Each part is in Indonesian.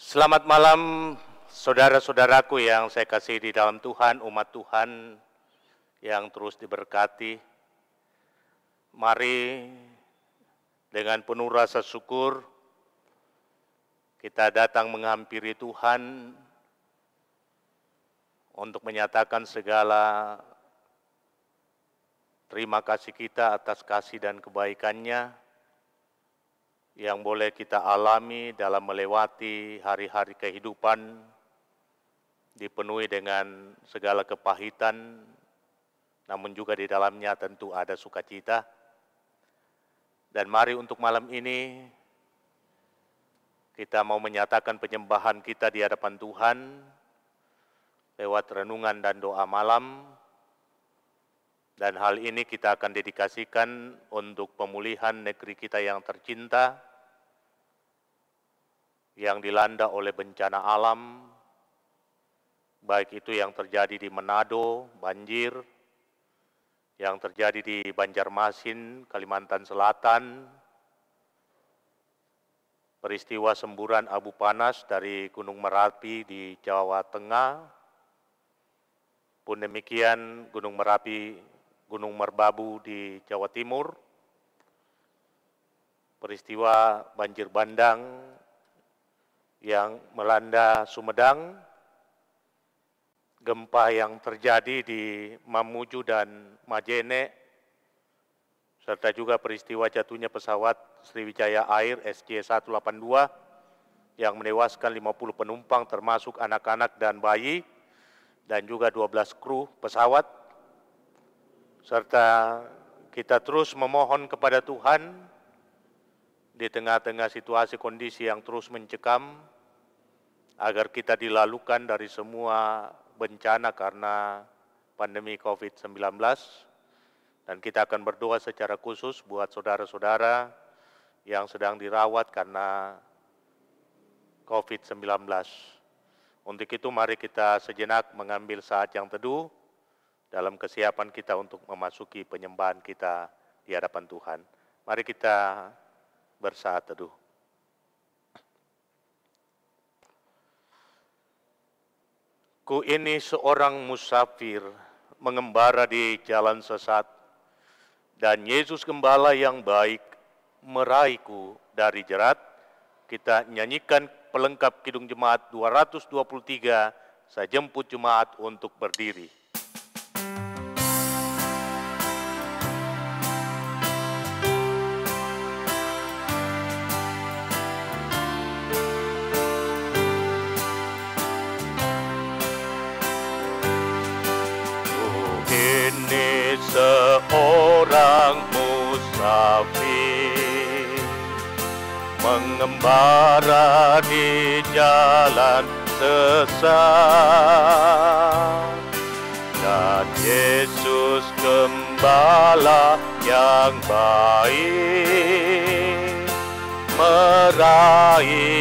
Selamat malam saudara-saudaraku yang saya kasih di dalam Tuhan, umat Tuhan yang terus diberkati. Mari dengan penuh rasa syukur kita datang menghampiri Tuhan untuk menyatakan segala terima kasih kita atas kasih dan kebaikannya yang boleh kita alami dalam melewati hari-hari kehidupan dipenuhi dengan segala kepahitan, namun juga di dalamnya tentu ada sukacita. Dan mari untuk malam ini kita mau menyatakan penyembahan kita di hadapan Tuhan lewat renungan dan doa malam. Dan hal ini kita akan dedikasikan untuk pemulihan negeri kita yang tercinta, yang dilanda oleh bencana alam, baik itu yang terjadi di Manado, banjir, yang terjadi di Banjarmasin, Kalimantan Selatan, peristiwa semburan abu panas dari Gunung Merapi di Jawa Tengah, pun demikian Gunung Merbabu di Jawa Timur, peristiwa banjir bandang yang melanda Sumedang, gempa yang terjadi di Mamuju dan Majene, serta juga peristiwa jatuhnya pesawat Sriwijaya Air SJ182 yang menewaskan 50 penumpang termasuk anak-anak dan bayi, dan juga 12 kru pesawat. Serta kita terus memohon kepada Tuhan di tengah-tengah situasi kondisi yang terus mencekam, agar kita dilalukan dari semua bencana karena pandemi COVID-19. Dan kita akan berdoa secara khusus buat saudara-saudara yang sedang dirawat karena COVID-19. Untuk itu mari kita sejenak mengambil saat yang teduh dalam kesiapan kita untuk memasuki penyembahan kita di hadapan Tuhan. Mari kita bersaat teduh. Ku ini seorang musafir mengembara di jalan sesat, dan Yesus Gembala yang baik meraihku dari jerat. Kita nyanyikan pelengkap Kidung Jemaat 223, saya jemput jemaat untuk berdiri. Seorang musafir mengembara di jalan sesat, dan Yesus Gembala yang baik meraihku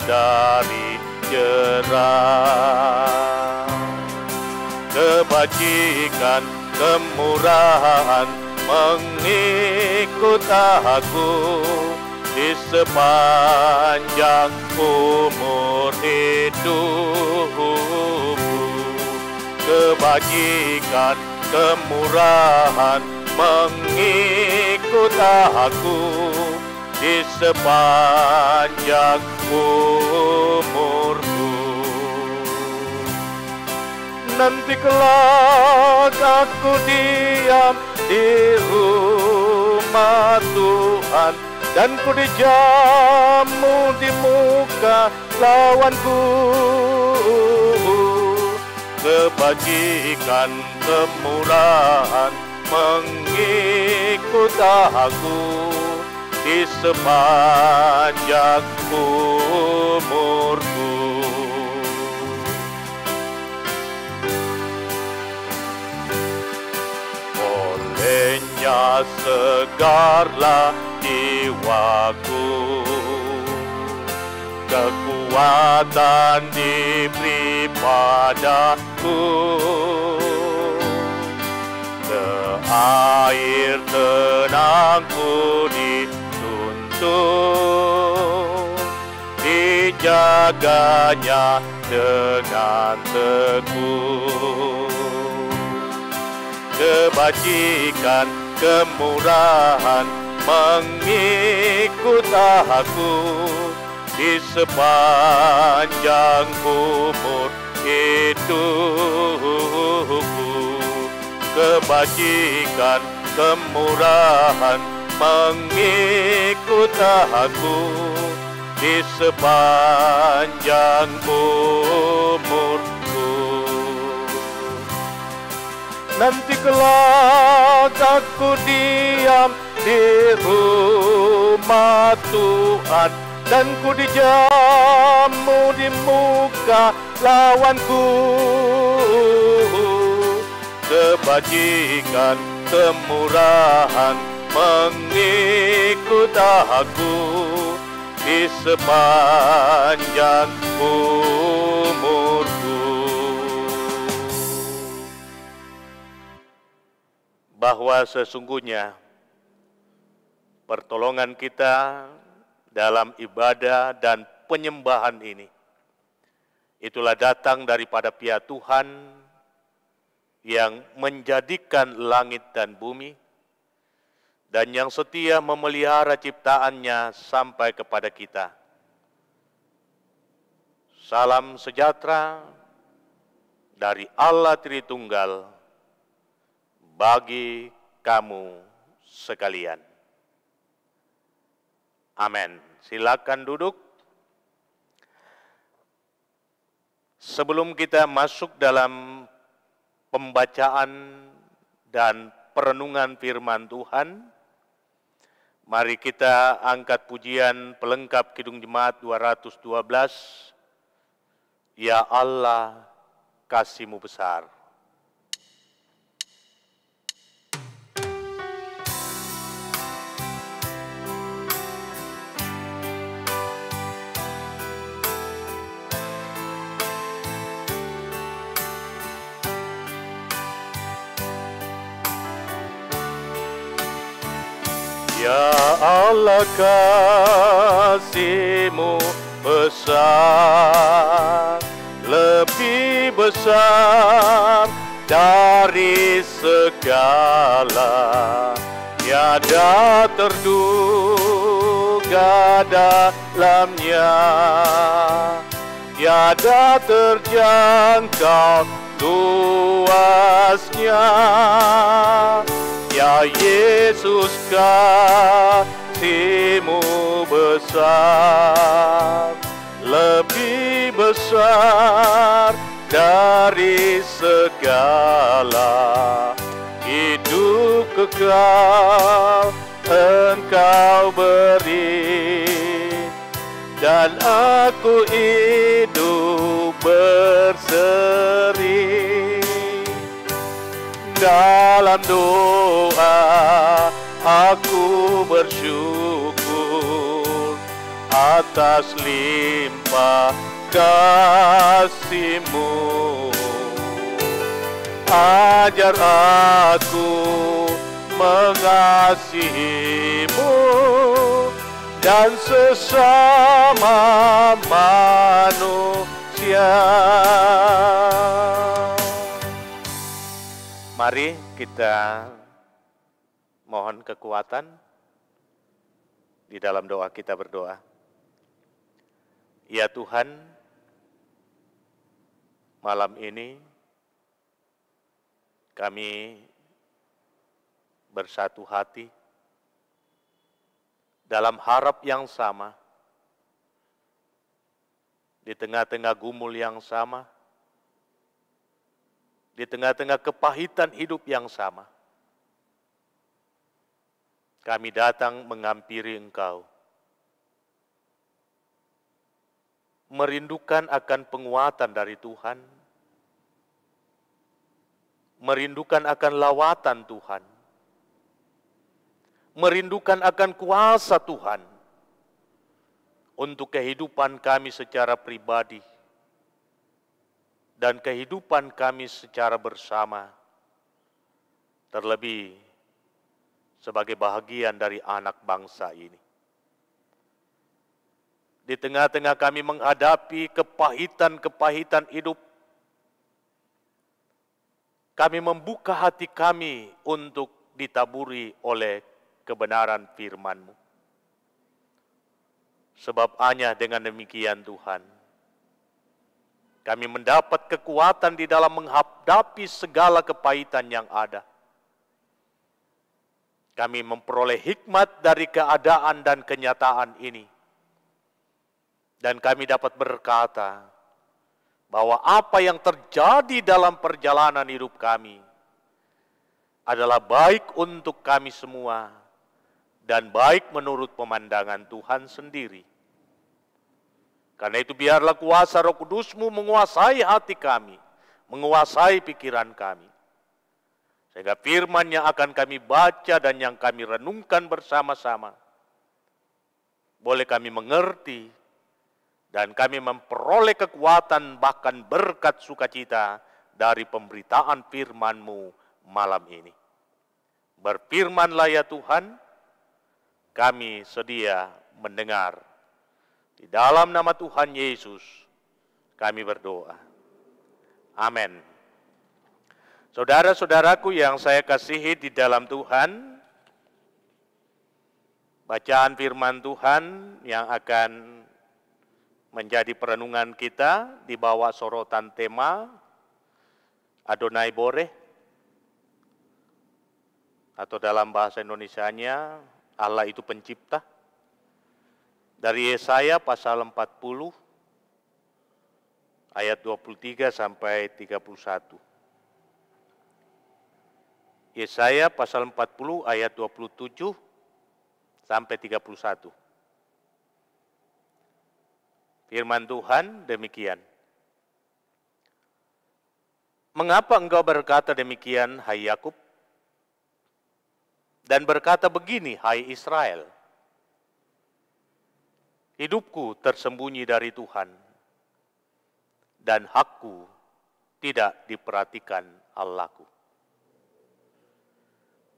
dari jerat. Kebajikan kemurahan mengikut aku di sepanjang umur hidupku. Kebajikan kemurahan mengikut aku di sepanjang umurku. Nanti kelak aku diam di rumah Tuhan, dan ku dijamu di muka lawanku. Kebajikan kemurahan mengikut aku di sepanjang umurku. Olehnya segarlah jiwaku, kekuatan diberi padaku. Air tenangku dituntun di menjaganya dengan teguh. Kebajikan, kemurahan mengikut aku di sepanjang umur hidupku. Kebajikan, kemurahan mengikut aku di sepanjang umurku. Nanti kelak aku diam di rumah Tuhan, dan ku dijamu di muka lawanku. Kebajikan, kemurahan mengikut aku di sepanjang umurku. Bahwa sesungguhnya pertolongan kita dalam ibadah dan penyembahan ini itulah datang daripada pihak Tuhan yang menjadikan langit dan bumi dan yang setia memelihara ciptaannya sampai kepada kita. Salam sejahtera dari Allah Tritunggal bagi kamu sekalian. Amin. Silakan duduk. Sebelum kita masuk dalam pembacaan dan perenungan firman Tuhan, mari kita angkat pujian pelengkap Kidung Jemaat 212. Ya Allah, kasih-Mu besar. Ya Allah, kasih-Mu besar, lebih besar dari segala, tiada terduga dalamnya, tiada terjangkau luasnya. Ya Yesus, kasih-Mu besar, lebih besar dari segala, hidup kekal Engkau beri, dan aku hidup berseri. Dalam doa aku bersyukur atas limpah kasih-Mu. Ajar aku mengasihi-Mu dan sesama manusia. Mari kita mohon kekuatan di dalam doa kita berdoa. Ya Tuhan, malam ini kami bersatu hati dalam harap yang sama, di tengah-tengah gumul yang sama, di tengah-tengah kepahitan hidup yang sama. Kami datang menghampiri Engkau, merindukan akan penguatan dari Tuhan, merindukan akan lawatan Tuhan, merindukan akan kuasa Tuhan untuk kehidupan kami secara pribadi dan kehidupan kami secara bersama, terlebih sebagai bahagian dari anak bangsa ini. Di tengah-tengah kami menghadapi kepahitan-kepahitan hidup, kami membuka hati kami untuk ditaburi oleh kebenaran firman-Mu. Sebab hanya dengan demikian Tuhan, kami mendapat kekuatan di dalam menghadapi segala kepahitan yang ada. Kami memperoleh hikmat dari keadaan dan kenyataan ini. Dan kami dapat berkata bahwa apa yang terjadi dalam perjalanan hidup kami adalah baik untuk kami semua dan baik menurut pemandangan Tuhan sendiri. Karena itu biarlah kuasa Roh Kudus-Mu menguasai hati kami, menguasai pikiran kami. Sehingga firman yang akan kami baca dan yang kami renungkan bersama-sama, boleh kami mengerti dan kami memperoleh kekuatan bahkan berkat sukacita dari pemberitaan firman-Mu malam ini. Berfirmanlah ya Tuhan, kami sedia mendengar. Di dalam nama Tuhan Yesus, kami berdoa. Amin. Saudara-saudaraku yang saya kasihi di dalam Tuhan, bacaan firman Tuhan yang akan menjadi perenungan kita di bawah sorotan tema Adonai Boreh, atau dalam bahasa Indonesianya Allah itu pencipta. Dari Yesaya pasal 40 ayat 23 sampai 31. Yesaya pasal 40 ayat 27 sampai 31. Firman Tuhan demikian. Mengapa engkau berkata demikian, hai Yakub? Dan berkata begini, hai Israel. Hidupku tersembunyi dari Tuhan, dan hakku tidak diperhatikan Allahku.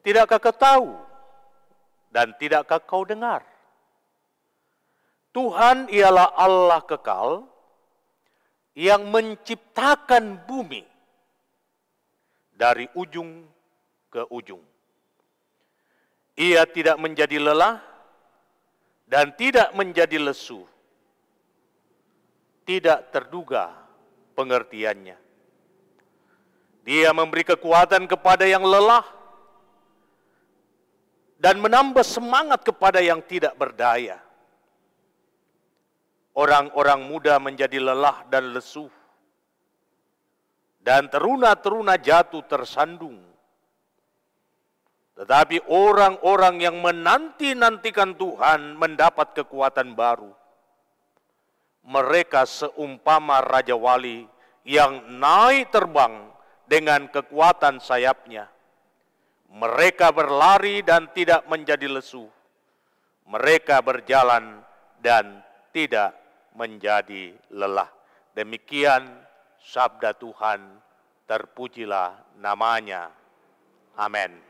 Tidakkah kau tahu, dan tidakkah kau dengar? Tuhan ialah Allah kekal yang menciptakan bumi dari ujung ke ujung. Ia tidak menjadi lelah dan tidak menjadi lesu. Tidak terduga pengertiannya. Dia memberi kekuatan kepada yang lelah dan menambah semangat kepada yang tidak berdaya. Orang-orang muda menjadi lelah dan lesu, dan teruna-teruna jatuh tersandung. Tetapi orang-orang yang menanti-nantikan Tuhan mendapat kekuatan baru. Mereka seumpama Raja Wali yang naik terbang dengan kekuatan sayapnya. Mereka berlari dan tidak menjadi lesu. Mereka berjalan dan tidak menjadi lelah. Demikian sabda Tuhan, terpujilah namanya. Amin.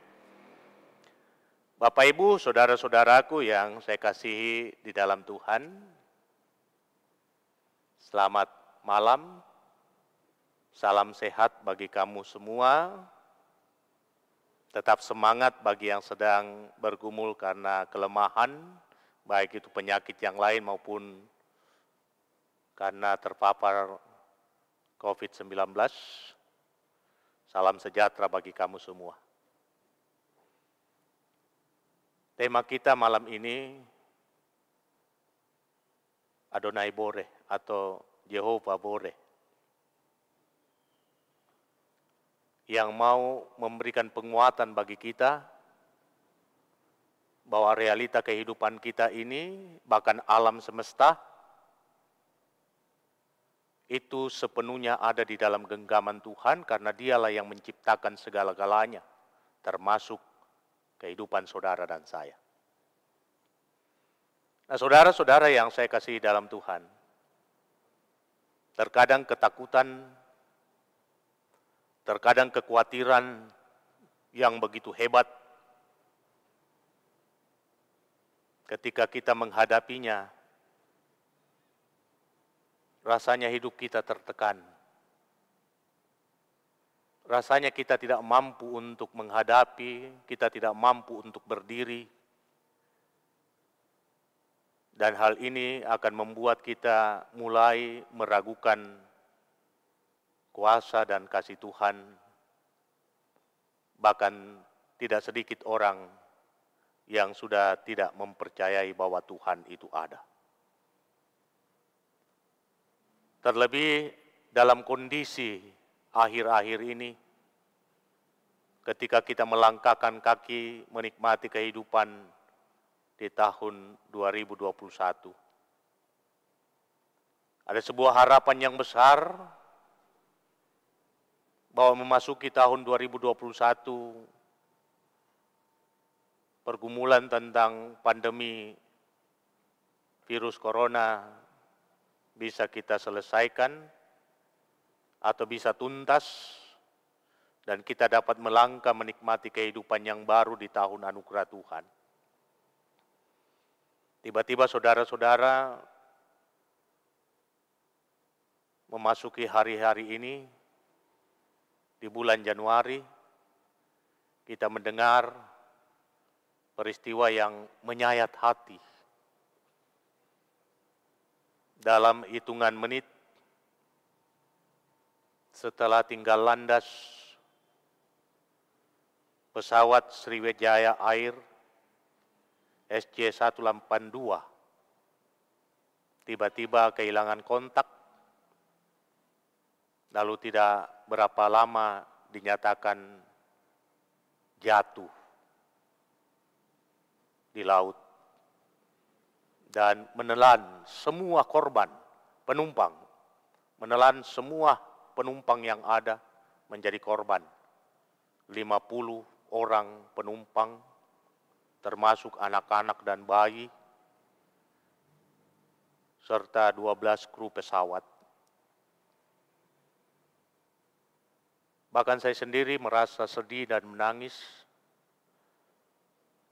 Bapak Ibu, saudara-saudaraku yang saya kasihi di dalam Tuhan, selamat malam, salam sehat bagi kamu semua, tetap semangat bagi yang sedang bergumul karena kelemahan, baik itu penyakit yang lain maupun karena terpapar COVID-19. Salam sejahtera bagi kamu semua. Tema kita malam ini Adonai Boreh atau Jehovah Boreh, yang mau memberikan penguatan bagi kita bahwa realita kehidupan kita ini, bahkan alam semesta, itu sepenuhnya ada di dalam genggaman Tuhan karena Dialah yang menciptakan segala-galanya, termasuk kehidupan saudara dan saya. Nah, saudara-saudara yang saya kasihi dalam Tuhan, terkadang ketakutan, terkadang kekhawatiran yang begitu hebat ketika kita menghadapinya, rasanya hidup kita tertekan. Rasanya kita tidak mampu untuk menghadapi, kita tidak mampu untuk berdiri. Dan hal ini akan membuat kita mulai meragukan kuasa dan kasih Tuhan. Bahkan tidak sedikit orang yang sudah tidak mempercayai bahwa Tuhan itu ada. Terlebih dalam kondisi akhir-akhir ini, ketika kita melangkahkan kaki menikmati kehidupan di tahun 2021. Ada sebuah harapan yang besar bahwa memasuki tahun 2021, pergumulan tentang pandemi virus corona bisa kita selesaikan atau bisa tuntas, dan kita dapat melangkah menikmati kehidupan yang baru di tahun anugerah Tuhan. Tiba-tiba saudara-saudara memasuki hari-hari ini, di bulan Januari, kita mendengar peristiwa yang menyayat hati. Dalam hitungan menit, setelah tinggal landas pesawat Sriwijaya Air SJ182 tiba-tiba kehilangan kontak, lalu tidak berapa lama dinyatakan jatuh di laut dan menelan semua korban penumpang, menelan semua penumpang yang ada menjadi korban. 50 orang penumpang, termasuk anak-anak dan bayi, serta 12 kru pesawat. Bahkan saya sendiri merasa sedih dan menangis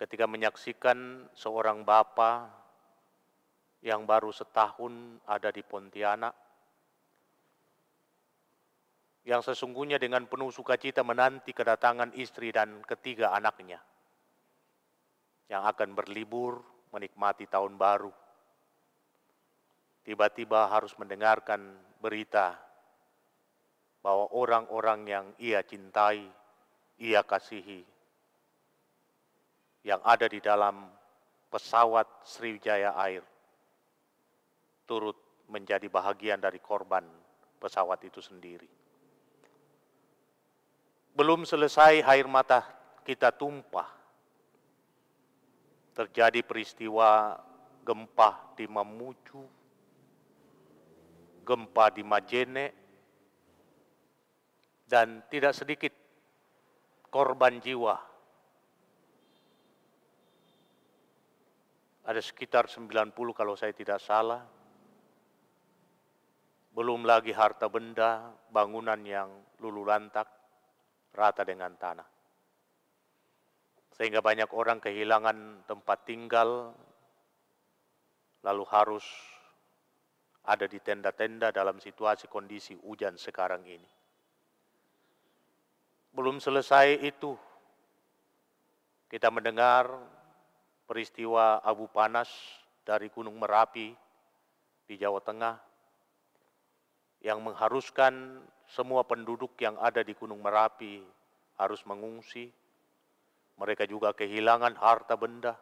ketika menyaksikan seorang bapa yang baru setahun ada di Pontianak, yang sesungguhnya dengan penuh sukacita menanti kedatangan istri dan ketiga anaknya yang akan berlibur menikmati tahun baru. Tiba-tiba harus mendengarkan berita bahwa orang-orang yang ia cintai, ia kasihi, yang ada di dalam pesawat Sriwijaya Air, turut menjadi bahagian dari korban pesawat itu sendiri. Belum selesai air mata kita tumpah, terjadi peristiwa gempa di Mamuju, gempa di Majene, dan tidak sedikit korban jiwa. Ada sekitar 90 kalau saya tidak salah. Belum lagi harta benda, bangunan yang luluh lantak, rata dengan tanah. Sehingga banyak orang kehilangan tempat tinggal, lalu harus ada di tenda-tenda dalam situasi kondisi hujan sekarang ini. Belum selesai itu, kita mendengar peristiwa abu panas dari Gunung Merapi di Jawa Tengah yang mengharuskan semua penduduk yang ada di Gunung Merapi harus mengungsi. Mereka juga kehilangan harta benda.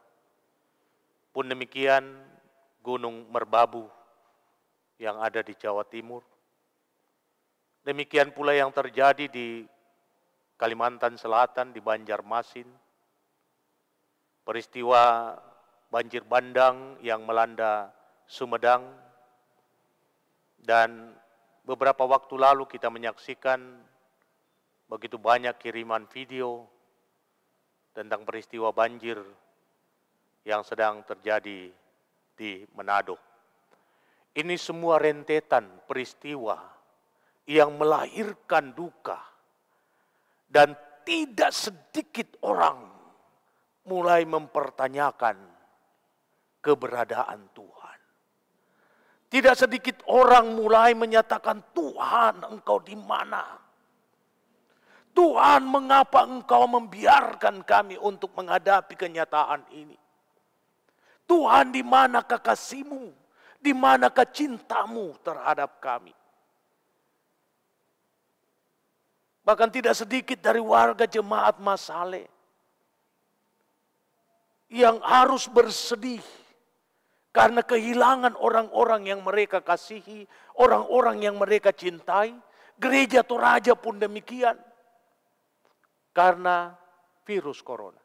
Pun demikian Gunung Merbabu yang ada di Jawa Timur. Demikian pula yang terjadi di Kalimantan Selatan, di Banjarmasin. Peristiwa banjir bandang yang melanda Sumedang. Dan beberapa waktu lalu kita menyaksikan begitu banyak kiriman video tentang peristiwa banjir yang sedang terjadi di Manado. Ini semua rentetan peristiwa yang melahirkan duka, dan tidak sedikit orang mulai mempertanyakan keberadaan Tuhan. Tidak sedikit orang mulai menyatakan, Tuhan, Engkau di mana? Tuhan, mengapa Engkau membiarkan kami untuk menghadapi kenyataan ini? Tuhan, di manakah kasih-Mu? Di manakah cinta-Mu terhadap kami? Bahkan tidak sedikit dari warga jemaat Masale yang harus bersedih karena kehilangan orang-orang yang mereka kasihi, orang-orang yang mereka cintai. Gereja Toraja pun demikian. Karena virus corona.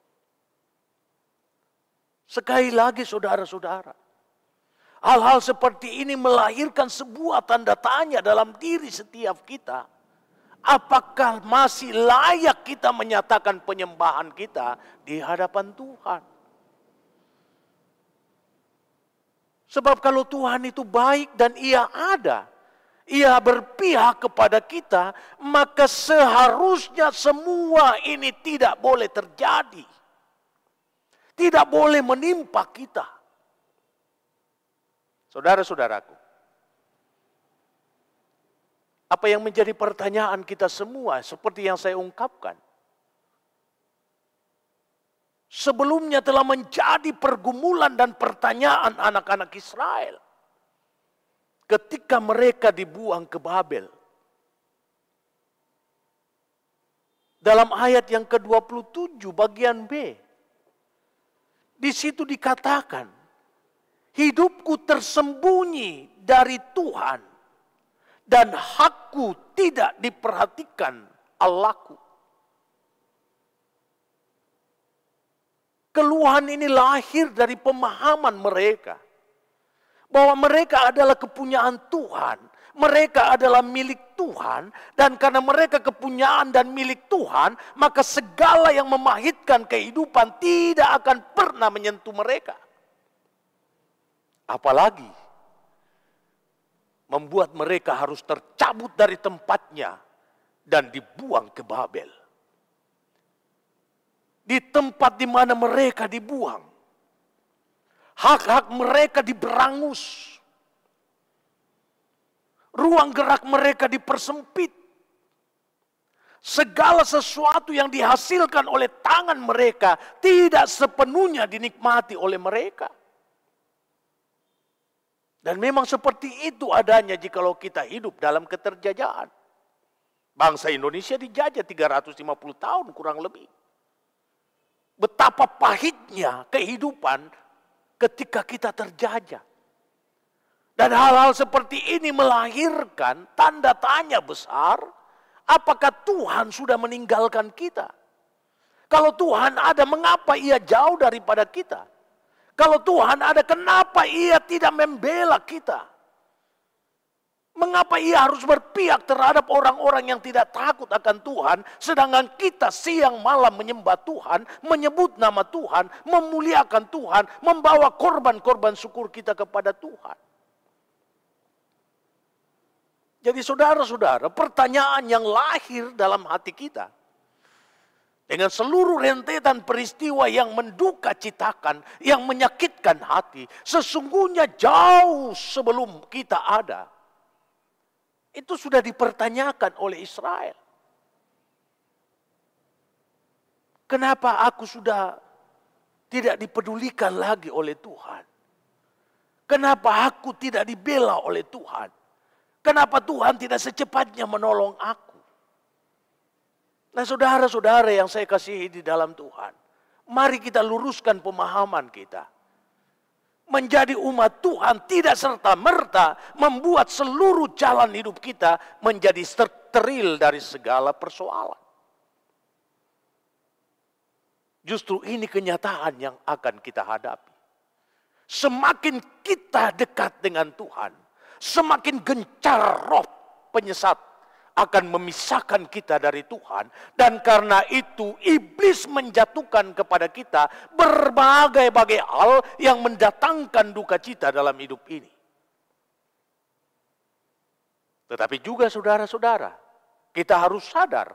Sekali lagi saudara-saudara, hal-hal seperti ini melahirkan sebuah tanda tanya dalam diri setiap kita. Apakah masih layak kita menyatakan penyembahan kita di hadapan Tuhan? Sebab kalau Tuhan itu baik dan Ia ada, Ia berpihak kepada kita, maka seharusnya semua ini tidak boleh terjadi. Tidak boleh menimpa kita. Saudara-saudaraku, apa yang menjadi pertanyaan kita semua seperti yang saya ungkapkan, sebelumnya telah menjadi pergumulan dan pertanyaan anak-anak Israel ketika mereka dibuang ke Babel. Dalam ayat yang ke-27 bagian B, di situ dikatakan, hidupku tersembunyi dari Tuhan dan hakku tidak diperhatikan Allahku. Keluhan ini lahir dari pemahaman mereka. Bahwa mereka adalah kepunyaan Tuhan. Mereka adalah milik Tuhan. Dan karena mereka kepunyaan dan milik Tuhan, maka segala yang memahitkan kehidupan tidak akan pernah menyentuh mereka. Apalagi membuat mereka harus tercabut dari tempatnya dan dibuang ke Babel. Di tempat di mana mereka dibuang, hak-hak mereka diberangus, ruang gerak mereka dipersempit, segala sesuatu yang dihasilkan oleh tangan mereka tidak sepenuhnya dinikmati oleh mereka. Dan memang seperti itu adanya jikalau kita hidup dalam keterjajahan. Bangsa Indonesia dijajah 350 tahun kurang lebih. Betapa pahitnya kehidupan ketika kita terjajah. Dan hal-hal seperti ini melahirkan tanda tanya besar. Apakah Tuhan sudah meninggalkan kita? Kalau Tuhan ada, mengapa Ia jauh daripada kita? Kalau Tuhan ada, kenapa Ia tidak membela kita? Mengapa Ia harus berpihak terhadap orang-orang yang tidak takut akan Tuhan, sedangkan kita siang malam menyembah Tuhan, menyebut nama Tuhan, memuliakan Tuhan, membawa korban-korban syukur kita kepada Tuhan. Jadi saudara-saudara, pertanyaan yang lahir dalam hati kita, dengan seluruh rentetan peristiwa yang menduka citakan, yang menyakitkan hati, sesungguhnya jauh sebelum kita ada, itu sudah dipertanyakan oleh Israel. Kenapa aku sudah tidak dipedulikan lagi oleh Tuhan? Kenapa aku tidak dibela oleh Tuhan? Kenapa Tuhan tidak secepatnya menolong aku? Nah saudara-saudara yang saya kasihi di dalam Tuhan, mari kita luruskan pemahaman kita. Menjadi umat Tuhan tidak serta-merta membuat seluruh jalan hidup kita menjadi steril dari segala persoalan. Justru ini kenyataan yang akan kita hadapi. Semakin kita dekat dengan Tuhan, semakin gencar roh penyesat akan memisahkan kita dari Tuhan. Dan karena itu iblis menjatuhkan kepada kita berbagai-bagai hal yang mendatangkan duka cita dalam hidup ini. Tetapi juga saudara-saudara, kita harus sadar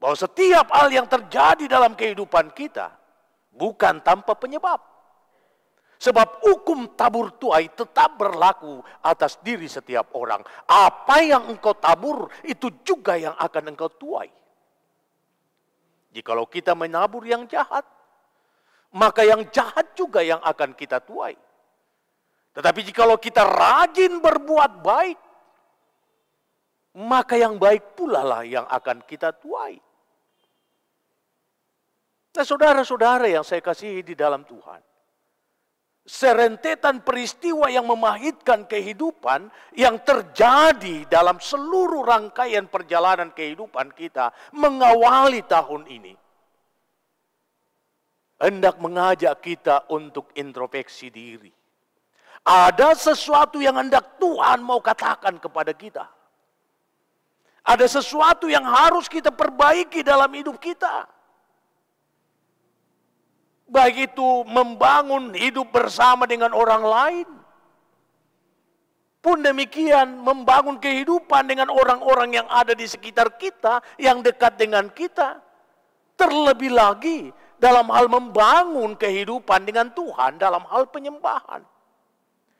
bahwa setiap hal yang terjadi dalam kehidupan kita bukan tanpa penyebab. Sebab hukum tabur tuai tetap berlaku atas diri setiap orang. Apa yang engkau tabur, itu juga yang akan engkau tuai. Jikalau kita menabur yang jahat, maka yang jahat juga yang akan kita tuai. Tetapi jikalau kita rajin berbuat baik, maka yang baik pula lah yang akan kita tuai. Nah, saudara-saudara yang saya kasihi di dalam Tuhan, serentetan peristiwa yang memahitkan kehidupan yang terjadi dalam seluruh rangkaian perjalanan kehidupan kita mengawali tahun ini hendak mengajak kita untuk introspeksi diri. Ada sesuatu yang hendak Tuhan mau katakan kepada kita. Ada sesuatu yang harus kita perbaiki dalam hidup kita. Baik itu membangun hidup bersama dengan orang lain. Pun demikian membangun kehidupan dengan orang-orang yang ada di sekitar kita, yang dekat dengan kita. Terlebih lagi dalam hal membangun kehidupan dengan Tuhan dalam hal penyembahan.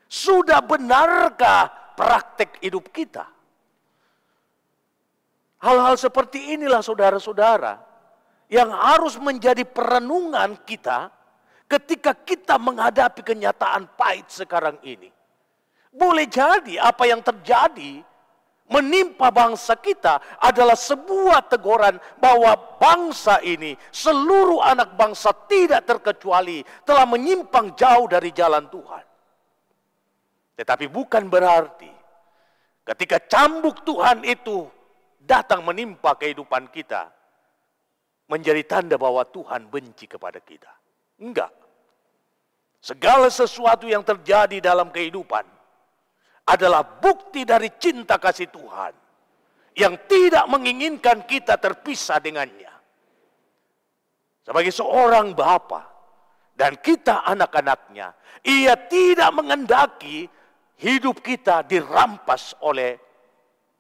Sudah benarkah praktek hidup kita? Hal-hal seperti inilah saudara-saudara yang harus menjadi perenungan kita ketika kita menghadapi kenyataan pahit sekarang ini. Boleh jadi apa yang terjadi menimpa bangsa kita adalah sebuah teguran bahwa bangsa ini, seluruh anak bangsa tidak terkecuali telah menyimpang jauh dari jalan Tuhan. Tetapi bukan berarti ketika cambuk Tuhan itu datang menimpa kehidupan kita, menjadi tanda bahwa Tuhan benci kepada kita. Enggak. Segala sesuatu yang terjadi dalam kehidupan adalah bukti dari cinta kasih Tuhan yang tidak menginginkan kita terpisah dengannya. Sebagai seorang bapa dan kita anak-anaknya, ia tidak mengendaki hidup kita dirampas oleh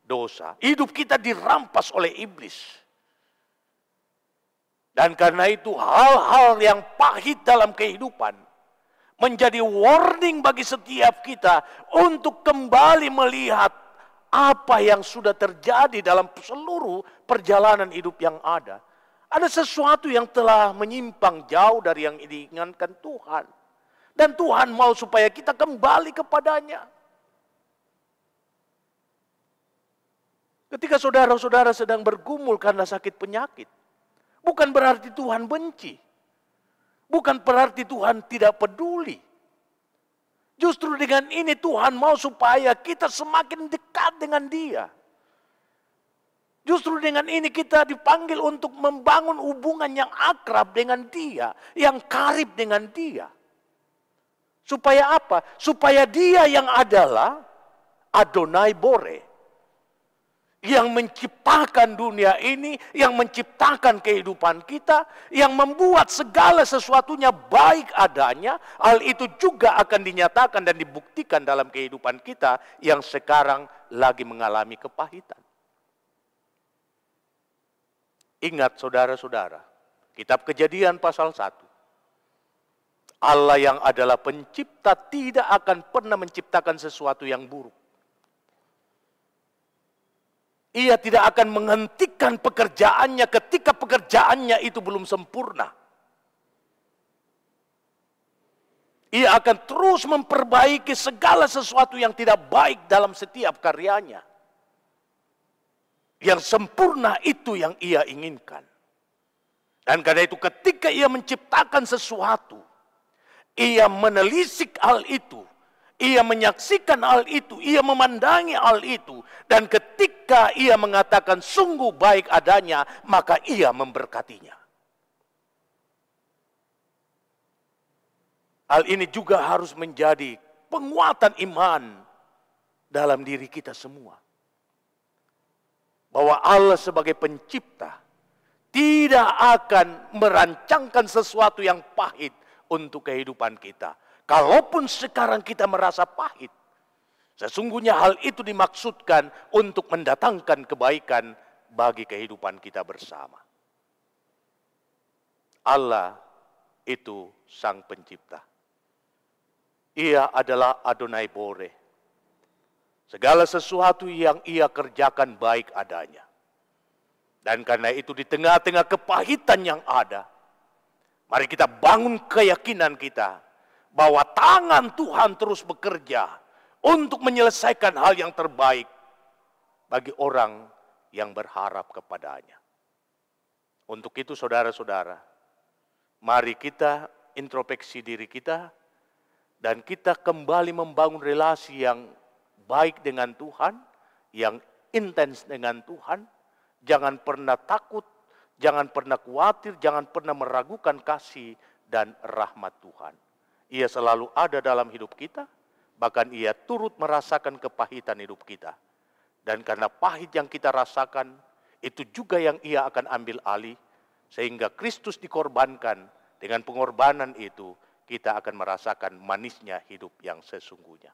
dosa. Hidup kita dirampas oleh iblis. Dan karena itu hal-hal yang pahit dalam kehidupan menjadi warning bagi setiap kita untuk kembali melihat apa yang sudah terjadi dalam seluruh perjalanan hidup yang ada. Ada sesuatu yang telah menyimpang jauh dari yang diinginkan Tuhan. Dan Tuhan mau supaya kita kembali kepadanya. Ketika saudara-saudara sedang bergumul karena sakit penyakit, bukan berarti Tuhan benci. Bukan berarti Tuhan tidak peduli. Justru dengan ini Tuhan mau supaya kita semakin dekat dengan Dia. Justru dengan ini kita dipanggil untuk membangun hubungan yang akrab dengan Dia, yang karib dengan Dia. Supaya apa? Supaya Dia yang adalah Adonai Bore, yang menciptakan dunia ini, yang menciptakan kehidupan kita, yang membuat segala sesuatunya baik adanya, hal itu juga akan dinyatakan dan dibuktikan dalam kehidupan kita yang sekarang lagi mengalami kepahitan. Ingat saudara-saudara, kitab Kejadian pasal 1. Allah yang adalah pencipta tidak akan pernah menciptakan sesuatu yang buruk. Ia tidak akan menghentikan pekerjaannya ketika pekerjaannya itu belum sempurna. Ia akan terus memperbaiki segala sesuatu yang tidak baik dalam setiap karyanya. Yang sempurna itu yang ia inginkan. Dan karena itu ketika ia menciptakan sesuatu, ia menelisik hal itu. Ia menyaksikan hal itu, ia memandangi hal itu. Dan ketika ia mengatakan sungguh baik adanya, maka ia memberkatinya. Hal ini juga harus menjadi penguatan iman dalam diri kita semua. Bahwa Allah sebagai pencipta tidak akan merancangkan sesuatu yang pahit untuk kehidupan kita. Kalaupun sekarang kita merasa pahit, sesungguhnya hal itu dimaksudkan untuk mendatangkan kebaikan bagi kehidupan kita bersama. Allah itu Sang Pencipta. Ia adalah Adonai Bore. Segala sesuatu yang ia kerjakan baik adanya. Dan karena itu di tengah-tengah kepahitan yang ada, mari kita bangun keyakinan kita bahwa tangan Tuhan terus bekerja untuk menyelesaikan hal yang terbaik bagi orang yang berharap kepadanya. Untuk itu saudara-saudara, mari kita introspeksi diri kita dan kita kembali membangun relasi yang baik dengan Tuhan, yang intens dengan Tuhan. Jangan pernah takut, jangan pernah khawatir, jangan pernah meragukan kasih dan rahmat Tuhan. Ia selalu ada dalam hidup kita, bahkan ia turut merasakan kepahitan hidup kita. Dan karena pahit yang kita rasakan, itu juga yang ia akan ambil alih, sehingga Kristus dikorbankan. Dengan pengorbanan itu, kita akan merasakan manisnya hidup yang sesungguhnya.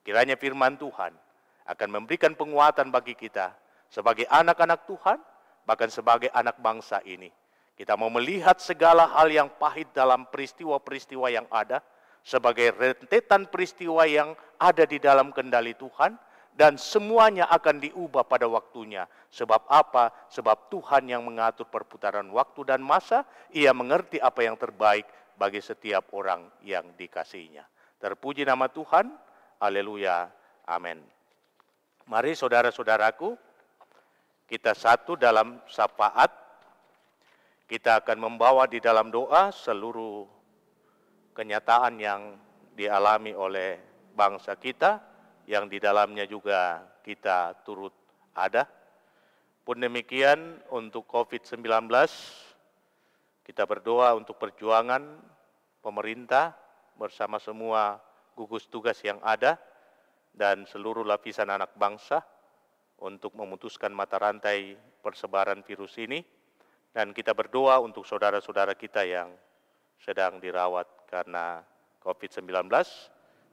Kiranya firman Tuhan akan memberikan penguatan bagi kita sebagai anak-anak Tuhan, bahkan sebagai anak bangsa ini. Kita mau melihat segala hal yang pahit dalam peristiwa-peristiwa yang ada, sebagai rentetan peristiwa yang ada di dalam kendali Tuhan, dan semuanya akan diubah pada waktunya. Sebab apa? Sebab Tuhan yang mengatur perputaran waktu dan masa, ia mengerti apa yang terbaik bagi setiap orang yang dikasihinya. Terpuji nama Tuhan. Haleluya, amin. Mari saudara-saudaraku, kita satu dalam syafaat. Kita akan membawa di dalam doa seluruh kenyataan yang dialami oleh bangsa kita, yang di dalamnya juga kita turut ada. Pun demikian untuk COVID-19, kita berdoa untuk perjuangan pemerintah bersama semua gugus tugas yang ada dan seluruh lapisan anak bangsa untuk memutuskan mata rantai persebaran virus ini. Dan kita berdoa untuk saudara-saudara kita yang sedang dirawat karena COVID-19,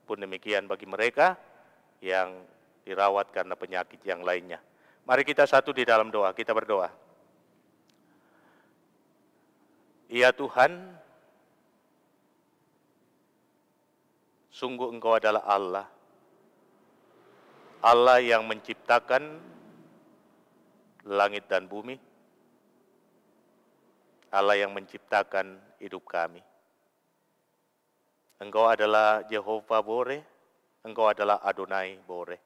pun demikian bagi mereka yang dirawat karena penyakit yang lainnya. Mari kita satu di dalam doa, kita berdoa. Ya Tuhan, sungguh Engkau adalah Allah. Allah yang menciptakan langit dan bumi. Allah yang menciptakan hidup kami. Engkau adalah Jehovah Bore. Engkau adalah Adonai Bore.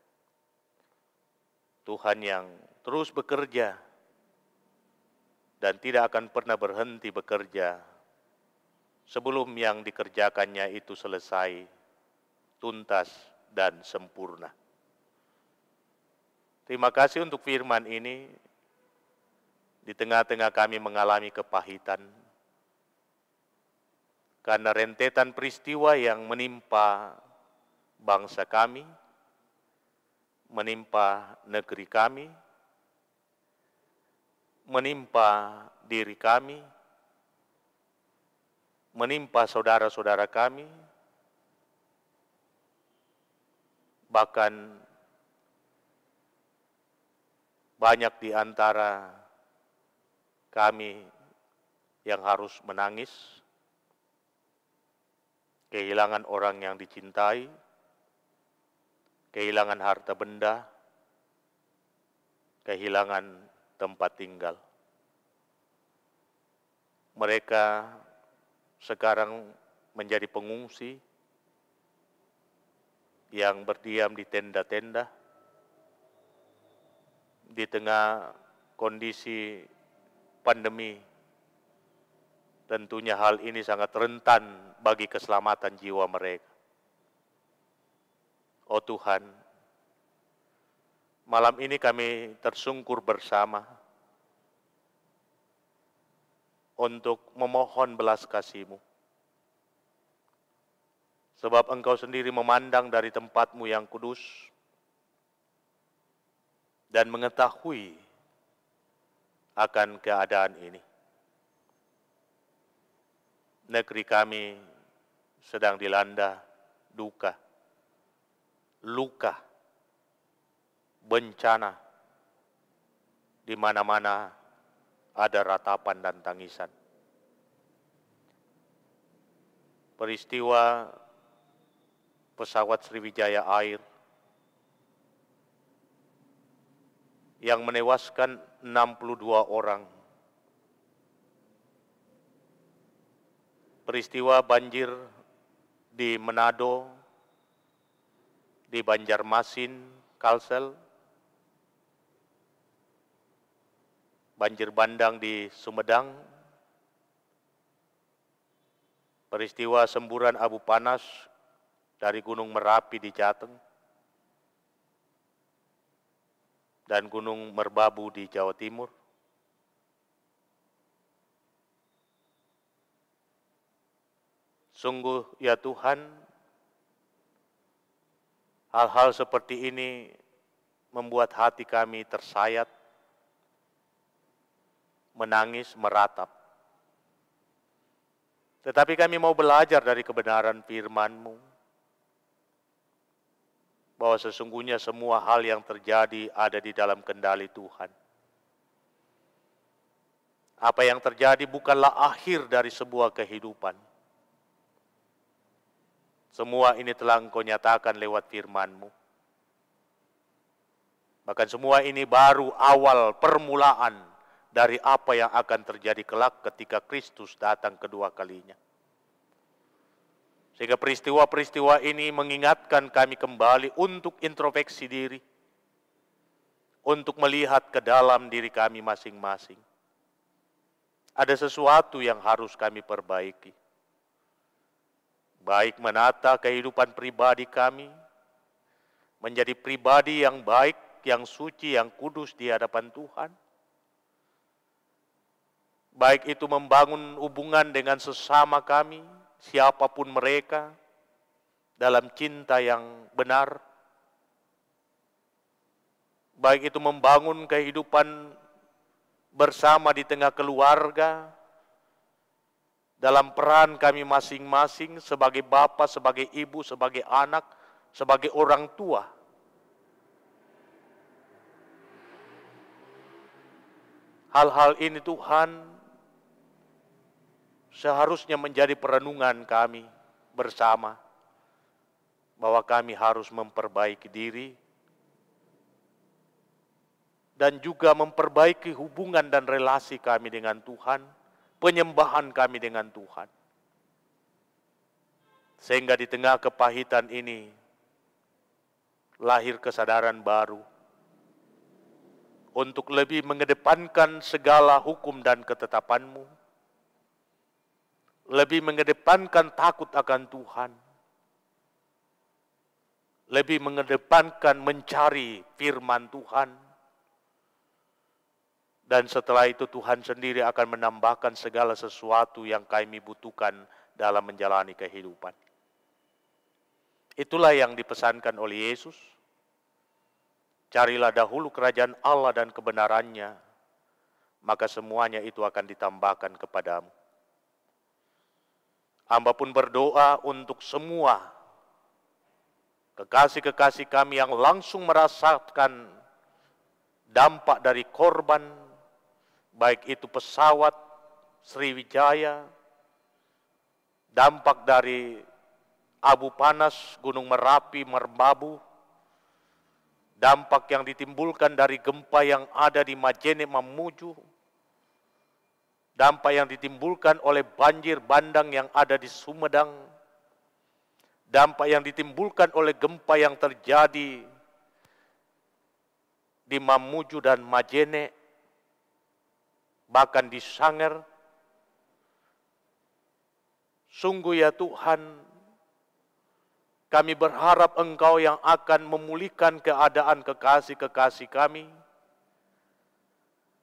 Tuhan yang terus bekerja dan tidak akan pernah berhenti bekerja sebelum yang dikerjakannya itu selesai, tuntas dan sempurna. Terima kasih untuk firman ini. Di tengah-tengah kami mengalami kepahitan karena rentetan peristiwa yang menimpa bangsa kami, menimpa negeri kami, menimpa diri kami, menimpa saudara-saudara kami, bahkan banyak di antara kami yang harus menangis, kehilangan orang yang dicintai, kehilangan harta benda, kehilangan tempat tinggal. Mereka sekarang menjadi pengungsi yang berdiam di tenda-tenda di tengah kondisi pandemi. Tentunya hal ini sangat rentan bagi keselamatan jiwa mereka. Oh Tuhan, malam ini kami tersungkur bersama untuk memohon belas kasih-Mu. Sebab Engkau sendiri memandang dari tempat-Mu yang kudus dan mengetahui akan keadaan ini. Negeri kami sedang dilanda duka, luka, bencana, di mana-mana ada ratapan dan tangisan. Peristiwa pesawat Sriwijaya Air yang menewaskan 62 orang. Peristiwa banjir di Manado, di Banjarmasin, Kalsel, banjir bandang di Sumedang, peristiwa semburan abu panas dari Gunung Merapi di Jateng, dan Gunung Merbabu di Jawa Timur. Sungguh ya Tuhan, hal-hal seperti ini membuat hati kami tersayat, menangis, meratap. Tetapi kami mau belajar dari kebenaran firman-Mu, bahwa sesungguhnya semua hal yang terjadi ada di dalam kendali Tuhan. Apa yang terjadi bukanlah akhir dari sebuah kehidupan. Semua ini telah Engkau nyatakan lewat firman-Mu. Bahkan semua ini baru awal permulaan dari apa yang akan terjadi kelak ketika Kristus datang kedua kalinya. Sehingga peristiwa-peristiwa ini mengingatkan kami kembali untuk introspeksi diri, untuk melihat ke dalam diri kami masing-masing. Ada sesuatu yang harus kami perbaiki. Baik menata kehidupan pribadi kami, menjadi pribadi yang baik, yang suci, yang kudus di hadapan Tuhan. Baik itu membangun hubungan dengan sesama kami, siapapun mereka, dalam cinta yang benar. Baik itu membangun kehidupan bersama di tengah keluarga, dalam peran kami masing-masing sebagai bapak, sebagai ibu, sebagai anak, sebagai orang tua. Hal-hal ini Tuhan seharusnya menjadi perenungan kami bersama, bahwa kami harus memperbaiki diri dan juga memperbaiki hubungan dan relasi kami dengan Tuhan, penyembahan kami dengan Tuhan. Sehingga di tengah kepahitan ini lahir kesadaran baru untuk lebih mengedepankan segala hukum dan ketetapan-Mu, lebih mengedepankan takut akan Tuhan, lebih mengedepankan mencari firman Tuhan, dan setelah itu Tuhan sendiri akan menambahkan segala sesuatu yang kami butuhkan dalam menjalani kehidupan. Itulah yang dipesankan oleh Yesus. Carilah dahulu kerajaan Allah dan kebenarannya, maka semuanya itu akan ditambahkan kepadamu. Hamba pun berdoa untuk semua kekasih-kekasih kami yang langsung merasakan dampak dari korban, baik itu pesawat Sriwijaya, dampak dari abu panas Gunung Merapi, Merbabu, dampak yang ditimbulkan dari gempa yang ada di Majene, Mamuju, dampak yang ditimbulkan oleh banjir bandang yang ada di Sumedang, dampak yang ditimbulkan oleh gempa yang terjadi di Mamuju dan Majene, bahkan di Sanger. Sungguh ya Tuhan, kami berharap Engkau yang akan memulihkan keadaan kekasih-kekasih kami,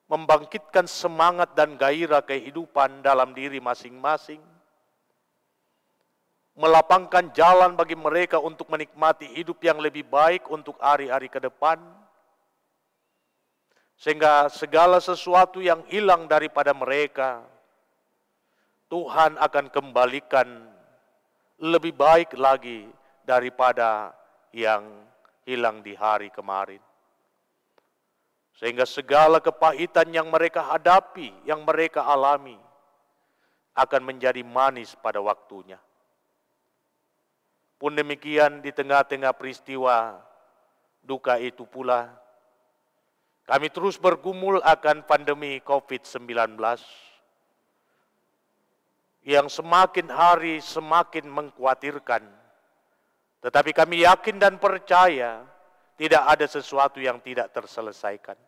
membangkitkan semangat dan gairah kehidupan dalam diri masing-masing, melapangkan jalan bagi mereka untuk menikmati hidup yang lebih baik untuk hari-hari ke depan, sehingga segala sesuatu yang hilang daripada mereka, Tuhan akan kembalikan lebih baik lagi daripada yang hilang di hari kemarin. Sehingga segala kepahitan yang mereka hadapi, yang mereka alami, akan menjadi manis pada waktunya. Pun demikian di tengah-tengah peristiwa duka itu pula, kami terus bergumul akan pandemi COVID-19 yang semakin hari semakin mengkhawatirkan. Tetapi kami yakin dan percaya tidak ada sesuatu yang tidak terselesaikan.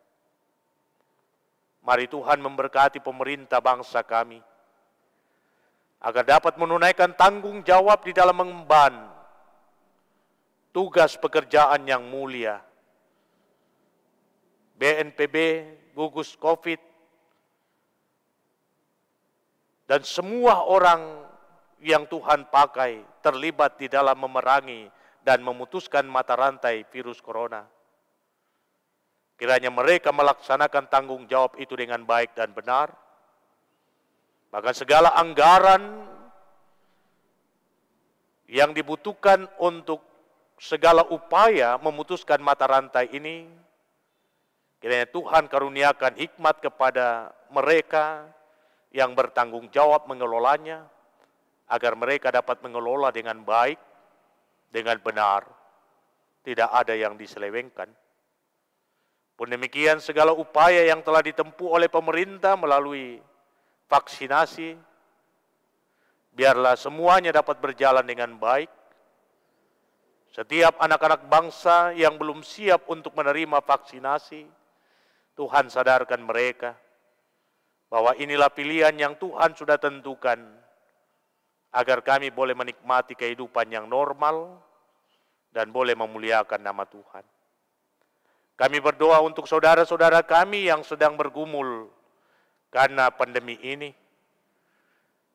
Mari Tuhan memberkati pemerintah bangsa kami, agar dapat menunaikan tanggung jawab di dalam mengemban tugas pekerjaan yang mulia. BNPB, gugus COVID, dan semua orang yang Tuhan pakai terlibat di dalam memerangi dan memutuskan mata rantai virus corona. Kiranya mereka melaksanakan tanggung jawab itu dengan baik dan benar. Maka segala anggaran yang dibutuhkan untuk segala upaya memutuskan mata rantai ini, kiranya Tuhan karuniakan hikmat kepada mereka yang bertanggung jawab mengelolanya, agar mereka dapat mengelola dengan baik, dengan benar, tidak ada yang diselewengkan. Pun demikian segala upaya yang telah ditempuh oleh pemerintah melalui vaksinasi, biarlah semuanya dapat berjalan dengan baik. Setiap anak-anak bangsa yang belum siap untuk menerima vaksinasi, Tuhan sadarkan mereka bahwa inilah pilihan yang Tuhan sudah tentukan, agar kami boleh menikmati kehidupan yang normal dan boleh memuliakan nama Tuhan. Kami berdoa untuk saudara-saudara kami yang sedang bergumul karena pandemi ini,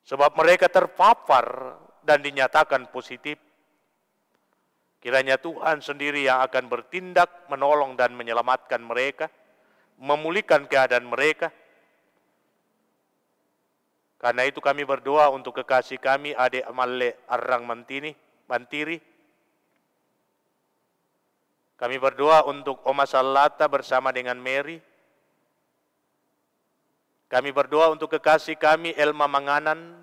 sebab mereka terpapar dan dinyatakan positif. Kiranya Tuhan sendiri yang akan bertindak, menolong dan menyelamatkan mereka, memulihkan keadaan mereka. Karena itu kami berdoa untuk kekasih kami, Adik Amalle Arang Mantiri. Kami berdoa untuk Oma Salata bersama dengan Mary. Kami berdoa untuk kekasih kami Elma Manganan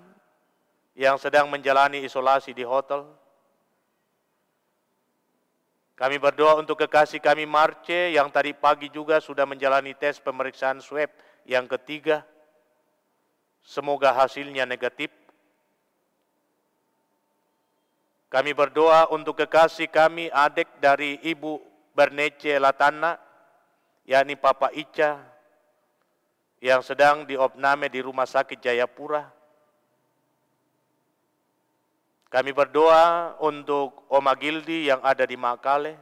yang sedang menjalani isolasi di hotel. Kami berdoa untuk kekasih kami Marce yang tadi pagi juga sudah menjalani tes pemeriksaan swab yang ketiga. Semoga hasilnya negatif. Kami berdoa untuk kekasih kami adik dari Ibu Bernece Latana, yakni Papa Ica, yang sedang diopname di Rumah Sakit Jayapura. Kami berdoa untuk Oma Gildi yang ada di Makale.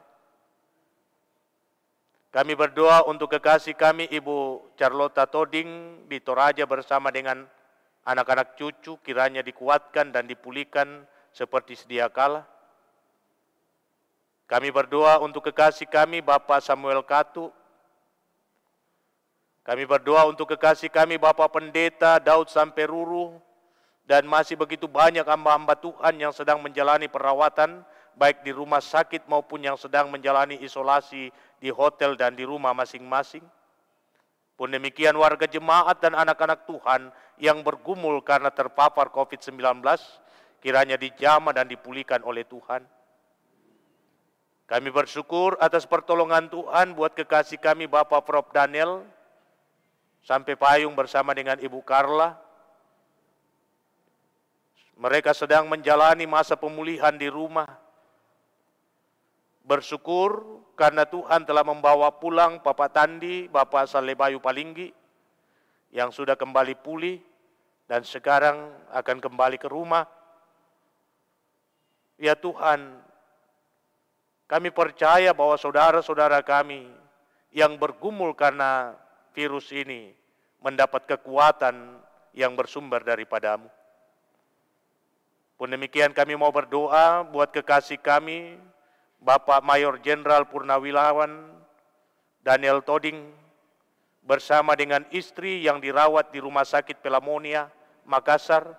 Kami berdoa untuk kekasih kami Ibu Charlotta Toding di Toraja bersama dengan anak-anak cucu, kiranya dikuatkan dan dipulihkan seperti sedia kala. Kami berdoa untuk kekasih kami Bapak Samuel Katu. Kami berdoa untuk kekasih kami Bapak Pendeta Daud Samperuru, dan masih begitu banyak hamba-hamba Tuhan yang sedang menjalani perawatan, baik di rumah sakit maupun yang sedang menjalani isolasi di hotel dan di rumah masing-masing. Pun demikian warga jemaat dan anak-anak Tuhan yang bergumul karena terpapar COVID-19, kiranya dijamah dan dipulihkan oleh Tuhan. Kami bersyukur atas pertolongan Tuhan buat kekasih kami Bapak Prof. Daniel, sampai payung bersama dengan Ibu Carla. Mereka sedang menjalani masa pemulihan di rumah. Bersyukur karena Tuhan telah membawa pulang Bapak Tandi, Bapak Salebayu Palinggi, yang sudah kembali pulih dan sekarang akan kembali ke rumah. Ya Tuhan, kami percaya bahwa saudara-saudara kami yang bergumul karena virus ini mendapat kekuatan yang bersumber daripada-Mu. Pun demikian kami mau berdoa buat kekasih kami, Bapak Mayor Jenderal Purnawirawan Daniel Toding, bersama dengan istri yang dirawat di Rumah Sakit Pelamonia, Makassar.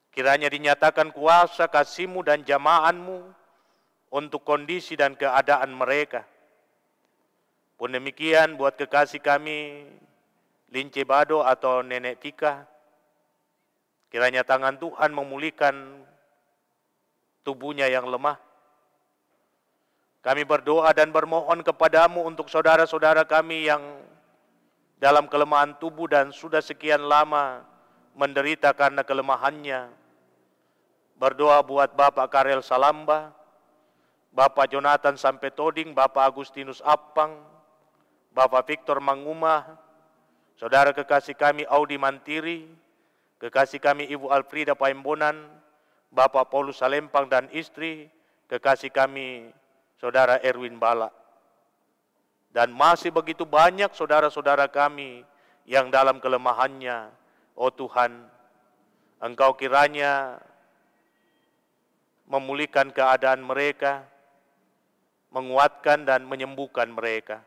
Kiranya dinyatakan kuasa kasih-Mu dan jamahan-Mu untuk kondisi dan keadaan mereka. Pun demikian buat kekasih kami, Lince Bado atau Nenek Tika, kiranya tangan Tuhan memulihkan tubuhnya yang lemah. Kami berdoa dan bermohon kepadamu untuk saudara-saudara kami yang dalam kelemahan tubuh dan sudah sekian lama menderita karena kelemahannya. Berdoa buat Bapak Karel Salamba, Bapak Jonathan Sampetoding, Bapak Agustinus Appang, Bapak Victor Mangumah, saudara kekasih kami Audi Mantiri, kekasih kami Ibu Alfrida Paimbonan, Bapak Paulus Salempang dan istri, kekasih kami Saudara Erwin Bala. Dan masih begitu banyak saudara-saudara kami yang dalam kelemahannya. Oh Tuhan, Engkau kiranya memulihkan keadaan mereka, menguatkan dan menyembuhkan mereka,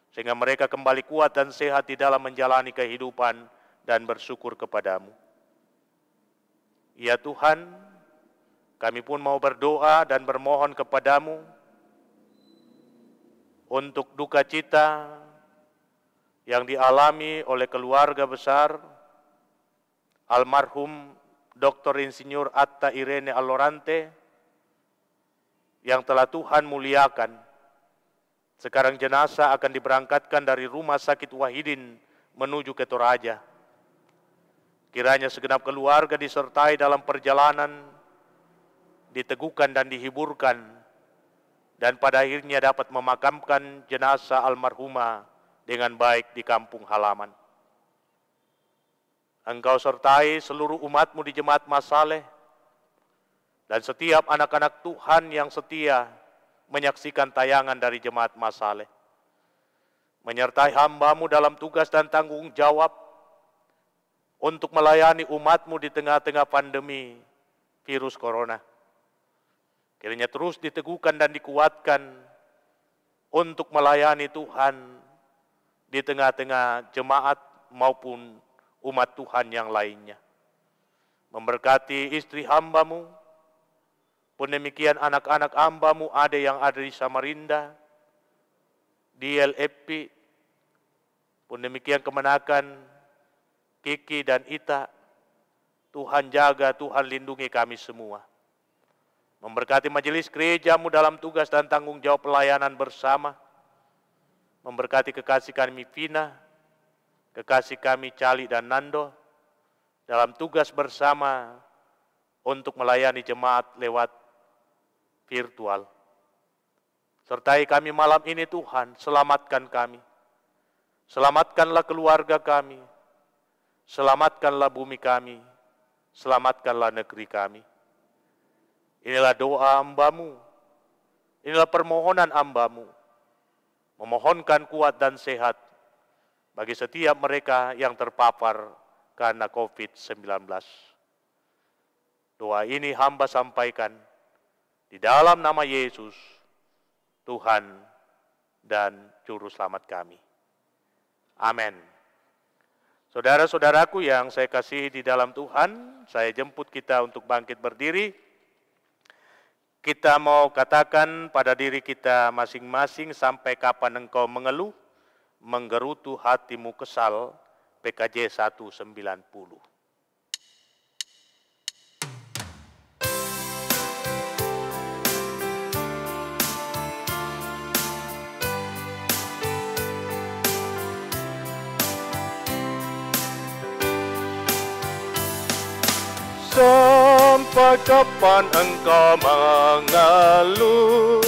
sehingga mereka kembali kuat dan sehat di dalam menjalani kehidupan dan bersyukur kepadamu. Ya Tuhan, kami pun mau berdoa dan bermohon kepadamu untuk duka cita yang dialami oleh keluarga besar almarhum Dr. Insinyur Atta Irene Alorante yang telah Tuhan muliakan. Sekarang jenazah akan diberangkatkan dari Rumah Sakit Wahidin menuju ke Toraja. Kiranya segenap keluarga disertai dalam perjalanan, diteguhkan dan dihiburkan, dan pada akhirnya dapat memakamkan jenazah almarhumah dengan baik di kampung halaman. Engkau sertai seluruh umatmu di Jemaat Masaleh, dan setiap anak-anak Tuhan yang setia menyaksikan tayangan dari Jemaat Masaleh. Menyertai hamba-Mu dalam tugas dan tanggung jawab untuk melayani umat-Mu di tengah-tengah pandemi virus corona. Kiranya terus diteguhkan dan dikuatkan untuk melayani Tuhan di tengah-tengah jemaat maupun umat Tuhan yang lainnya. Memberkati istri hamba-Mu, pun demikian anak-anak hamba-Mu ada yang ada di Samarinda, di LFP, pun demikian kemenakan Kiki dan Ita. Tuhan jaga, Tuhan lindungi kami semua. Memberkati majelis gereja-Mu dalam tugas dan tanggung jawab pelayanan bersama. Memberkati kekasih kami Vina, kekasih kami Cali dan Nando, dalam tugas bersama untuk melayani jemaat lewat virtual. Sertai kami malam ini Tuhan, selamatkan kami. Selamatkanlah keluarga kami, selamatkanlah bumi kami, selamatkanlah negeri kami. Inilah doa hamba-Mu, inilah permohonan hamba-Mu, memohonkan kuat dan sehat bagi setiap mereka yang terpapar karena COVID-19. Doa ini hamba sampaikan di dalam nama Yesus, Tuhan dan Juru Selamat kami. Amin. Saudara-saudaraku yang saya kasihi di dalam Tuhan, saya jemput kita untuk bangkit berdiri. Kita mau katakan pada diri kita masing-masing, sampai kapan engkau mengeluh, menggerutu hatimu kesal, PKJ 190. Sampai kapan engkau mengeluh,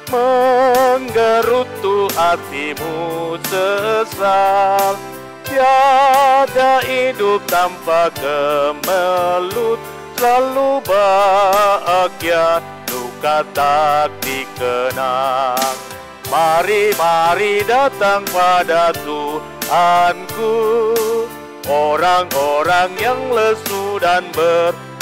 menggerutu hatimu sesal, tiada hidup tanpa kemelut, selalu bahagia, duka tak dikenang. Mari, mari datang pada Tuhanku, orang-orang yang lesu dan berbeban.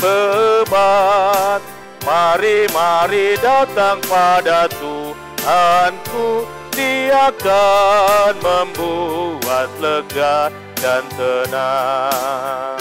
Mari, mari datang pada Tuhanku, Dia akan membuat lega dan tenang.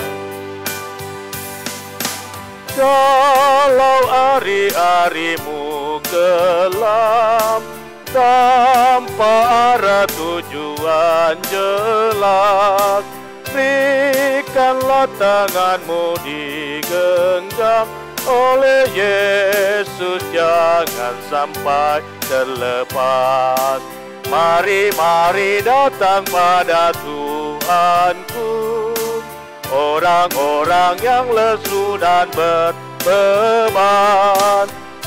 Kalau hari-harimu kelam, tanpa arah tujuan jelas, berikanlah tanganmu digenggam oleh Yesus, jangan sampai terlepas. Mari, mari datang pada Tuhanku, orang-orang yang lesu dan berbeban.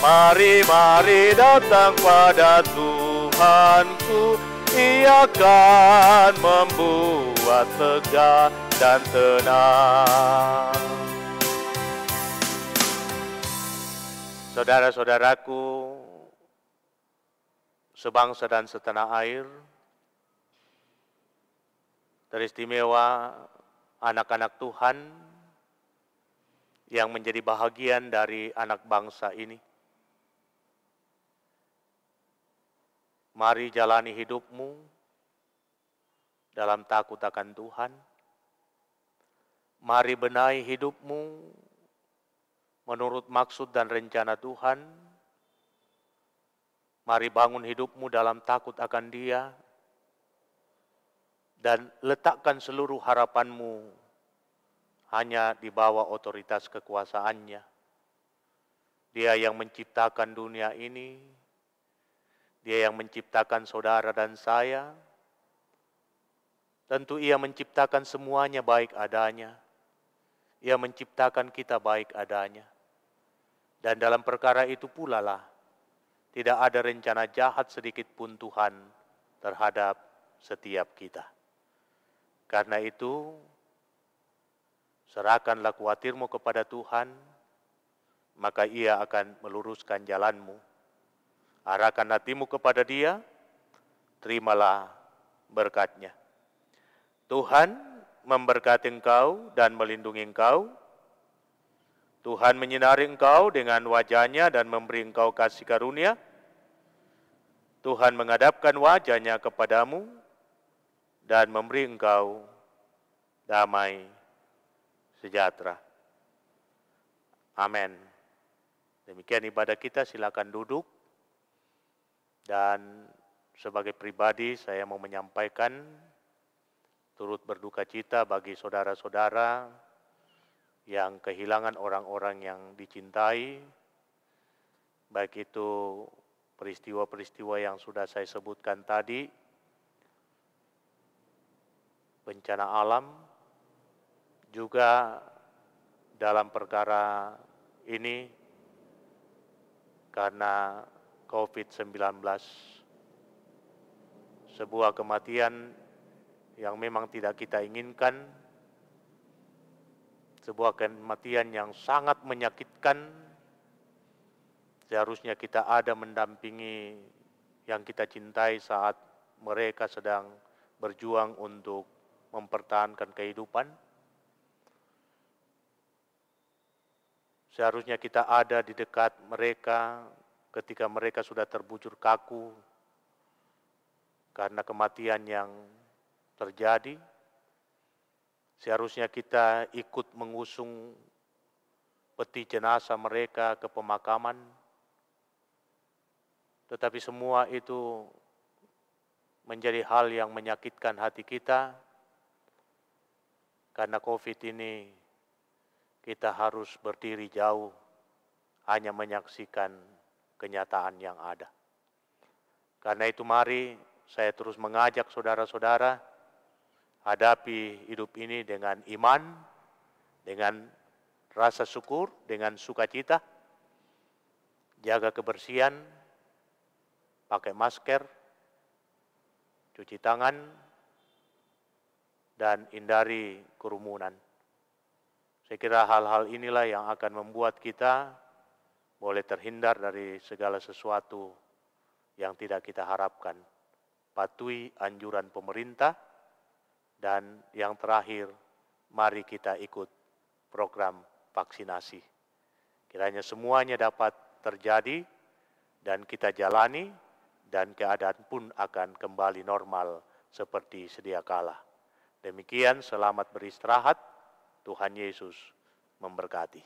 Mari, mari datang pada Tuhanku, Ia akan membuat lega dan tenang. Saudara-saudaraku, sebangsa dan setanah air, teristimewa anak-anak Tuhan yang menjadi bahagian dari anak bangsa ini. Mari jalani hidupmu dalam takut akan Tuhan. Mari benahi hidupmu menurut maksud dan rencana Tuhan. Mari bangun hidupmu dalam takut akan Dia dan letakkan seluruh harapanmu hanya di bawah otoritas kekuasaannya. Dia yang menciptakan dunia ini, Dia yang menciptakan saudara dan saya. Tentu Ia menciptakan semuanya baik adanya. Ia menciptakan kita baik adanya. Dan dalam perkara itu pula lah, tidak ada rencana jahat sedikit pun Tuhan terhadap setiap kita. Karena itu, serahkanlah khawatirmu kepada Tuhan, maka Ia akan meluruskan jalanmu. Arahkan hatimu kepada Dia, terimalah berkat-Nya. Tuhan memberkati engkau dan melindungi engkau. Tuhan menyinari engkau dengan wajah-Nya dan memberi engkau kasih karunia. Tuhan menghadapkan wajah-Nya kepadamu dan memberi engkau damai sejahtera. Amin. Demikian ibadah kita, silakan duduk. Dan sebagai pribadi saya mau menyampaikan turut berduka cita bagi saudara-saudara yang kehilangan orang-orang yang dicintai, baik itu peristiwa-peristiwa yang sudah saya sebutkan tadi, bencana alam, juga dalam perkara ini karena COVID-19, sebuah kematian yang memang tidak kita inginkan, sebuah kematian yang sangat menyakitkan. Seharusnya kita ada mendampingi yang kita cintai saat mereka sedang berjuang untuk mempertahankan kehidupan. Seharusnya kita ada di dekat mereka ketika mereka sudah terbujur kaku karena kematian yang terjadi. Seharusnya kita ikut mengusung peti jenazah mereka ke pemakaman. Tetapi semua itu menjadi hal yang menyakitkan hati kita. Karena COVID ini kita harus berdiri jauh hanya menyaksikan kenyataan yang ada. Karena itu mari saya terus mengajak saudara-saudara hadapi hidup ini dengan iman, dengan rasa syukur, dengan sukacita, jaga kebersihan, pakai masker, cuci tangan, dan hindari kerumunan. Saya kira hal-hal inilah yang akan membuat kita boleh terhindar dari segala sesuatu yang tidak kita harapkan. Patuhi anjuran pemerintah, dan yang terakhir, mari kita ikut program vaksinasi. Kiranya semuanya dapat terjadi dan kita jalani, dan keadaan pun akan kembali normal seperti sedia kala. Demikian, selamat beristirahat. Tuhan Yesus memberkati.